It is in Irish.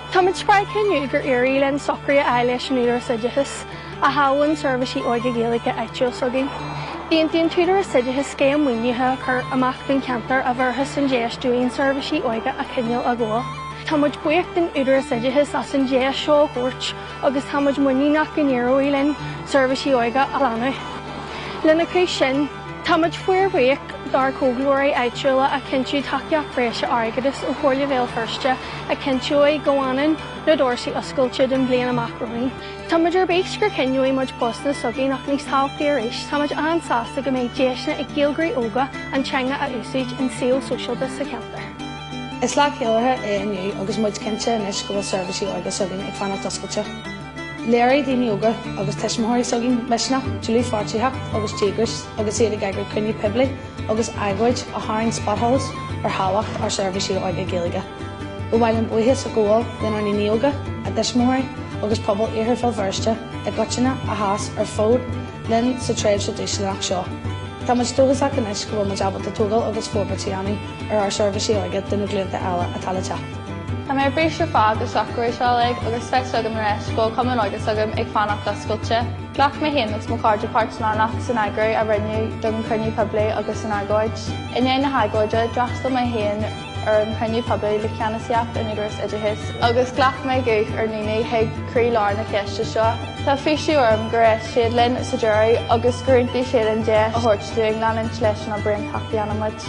Táid spráice gur éirí len socraí a leis an údar Seirbhísí a hahann Seirbhísí Óige Gaeilge eitiúil sogin. Bíonn túdar Seirbhísí cé amhaoinethe chur amach den ceantar a bharthas an déis dúin Seirbhísí Óige a cinneal a gháil. Táid buíocht den údar Seirbhísí as an déis seo cuairt agus táid muíach gníoróí len Seirbhísí Óige a Slánaithe. Lena cúis sin, táid fuair dar Ghlór eitiúla a cinntiú taceach fréise aigedas ó chóirle bhéal firste a cinntiú gohanan na dóirsaí oscailte den bliana amach roií. Táid béis gur cinniú muid postna sogí nach níos táchtaí éis, táid ansásta go méid déisna ag géalgraí óga an teanga a úsáid an saol socialta sa ceantar. Is le céalathe é aniu agus muid cinnte inis go bhfuil Seirbhísí Óige sogin ag fannacht oscailte. Léirí daoine óga agus teismóirí sogin meisna, Julie Fortítheacht agus tígris agus iad gaigur cunní pibli agus aigóid a tháinig spotholes ar háhacht ar Seirbhísí Óige Gaeilge. Go bhfuil an buíthe sa gcóil den ar ní óga a teismóirí agus pobl éair fel bhirste a gotainna a háas ar fód len sa tréad tradiisiúnach seo. Táid dógasach inis go bhfuil muid a tógáil agus fórbairtíanaí ar Seirbhísí Óige den na gluúnta eile a talite. Tá mé bríos ar fád agus socraí seálaigh agus feich agam ar eis go cuman agus agam ag fannacht oscailte. Ghlach mé héanagus mo cardide páirt Slánaithe san Aibreán a rinneú don cruinniú poblí agus an aigóid. Iné na haigóide drastal mé héan ar an cruinniú poblí le ceannaíocht an údar Seirbhísí. Agus ghlach mé guch ar níní ag crí lár na ceiste seo. Tá fiisiú orm gur éis siad linn sa deirí agus gurintí siad an déis a thuirtúing leis na bríon taachtaí anamid.